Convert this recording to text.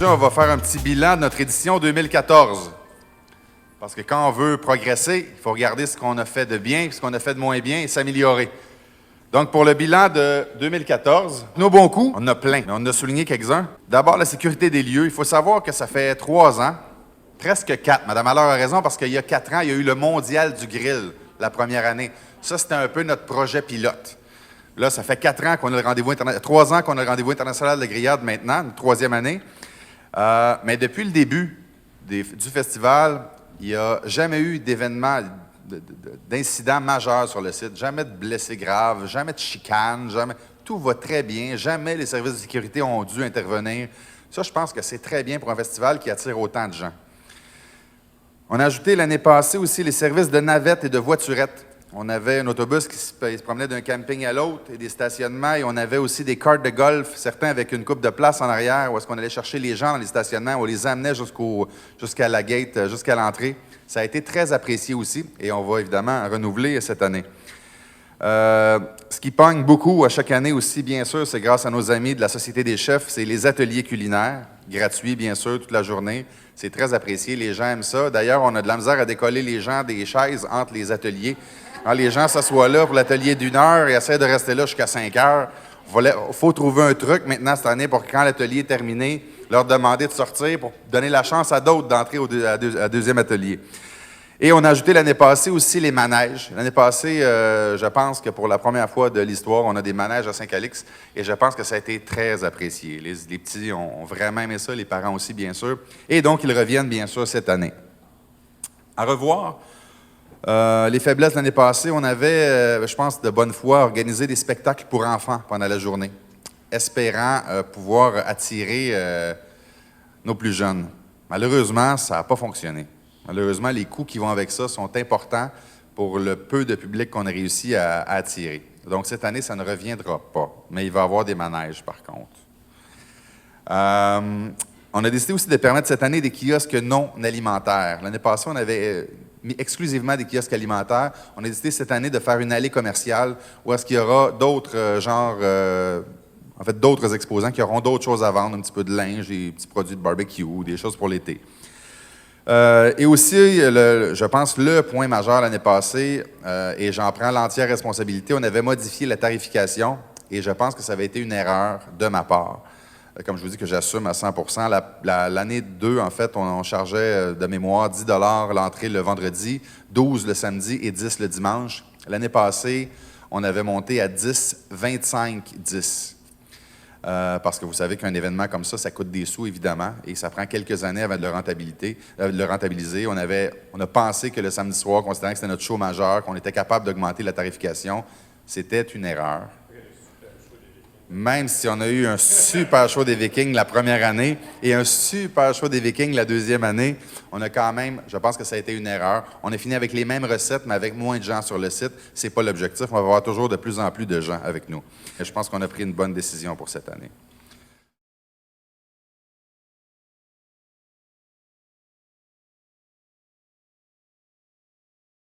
On va faire un petit bilan de notre édition 2014. Parce que quand on veut progresser, il faut regarder ce qu'on a fait de bien, ce qu'on a fait de moins bien et s'améliorer. Donc, pour le bilan de 2014, nos bons coups, on en a plein, mais on en a souligné quelques-uns. D'abord, la sécurité des lieux. Il faut savoir que ça fait 3 ans, presque 4. Madame Allard a raison, parce qu'il y a 4 ans, il y a eu le Mondial du grill, la première année. Ça, c'était un peu notre projet pilote. Là, ça fait 4 ans qu'on a le rendez-vous international, 3 ans qu'on a le rendez-vous international de grillade maintenant, une 3e année. Mais depuis le début du festival, il n'y a jamais eu d'événement, d'incident majeur sur le site. Jamais de blessés graves, jamais de chicanes, jamais. Tout va très bien. Jamais les services de sécurité ont dû intervenir. Ça, je pense que c'est très bien pour un festival qui attire autant de gens. On a ajouté l'année passée aussi les services de navettes et de voiturettes. On avait un autobus qui se promenait d'un camping à l'autre et des stationnements. Et on avait aussi des cartes de golf, certains avec une coupe de place en arrière, où est-ce qu'on allait chercher les gens dans les stationnements, on les amenait jusqu'à la gate, jusqu'à l'entrée. Ça a été très apprécié aussi et on va évidemment renouveler cette année. Ce qui pogne beaucoup à chaque année aussi, bien sûr, c'est grâce à nos amis de la Société des chefs, c'est les ateliers culinaires, gratuits bien sûr, toute la journée. C'est très apprécié, les gens aiment ça. D'ailleurs, on a de la misère à décoller les gens des chaises entre les ateliers. Quand les gens s'assoient là pour l'atelier d'1 heure et essaient de rester là jusqu'à 5 heures, il faut trouver un truc maintenant cette année pour que quand l'atelier est terminé, leur demander de sortir pour donner la chance à d'autres d'entrer à deuxième atelier. Et on a ajouté l'année passée aussi les manèges. L'année passée, je pense que pour la première fois de l'histoire, on a des manèges à Saint-Calix et je pense que ça a été très apprécié. Les petits ont vraiment aimé ça, les parents aussi, bien sûr. Et donc, ils reviennent, bien sûr, cette année. À revoir. Les faiblesses de l'année passée, on avait, je pense, de bonne foi, organisé des spectacles pour enfants pendant la journée, espérant pouvoir attirer nos plus jeunes. Malheureusement, ça n'a pas fonctionné. Malheureusement, les coûts qui vont avec ça sont importants pour le peu de public qu'on a réussi à attirer. Donc, cette année, ça ne reviendra pas, mais il va y avoir des manèges, par contre. On a décidé aussi de permettre cette année des kiosques non alimentaires. L'année passée, on avait mis exclusivement des kiosques alimentaires. On a décidé cette année de faire une allée commerciale où est-ce qu'il y aura d'autres d'autres exposants qui auront d'autres choses à vendre, un petit peu de linge, des petits produits de barbecue, des choses pour l'été. Et aussi, je pense, le point majeur l'année passée, et j'en prends l'entière responsabilité, on avait modifié la tarification et je pense que ça avait été une erreur de ma part. Comme je vous dis que j'assume à 100%. L'année 2, en fait, on chargeait de mémoire 10 $ l'entrée le vendredi, 12 le samedi et 10 le dimanche. L'année passée, on avait monté à 10, 25, 10. Parce que vous savez qu'un événement comme ça coûte des sous, évidemment, et ça prend quelques années avant de le rentabiliser. On a pensé que le samedi soir, considérant que c'était notre show majeur, qu'on était capable d'augmenter la tarification. C'était une erreur. Même si on a eu un super show des Vikings la première année et un super show des Vikings la deuxième année, on a quand même, je pense que ça a été une erreur. On a fini avec les mêmes recettes, mais avec moins de gens sur le site. Ce n'est pas l'objectif. On va avoir toujours de plus en plus de gens avec nous. Et je pense qu'on a pris une bonne décision pour cette année.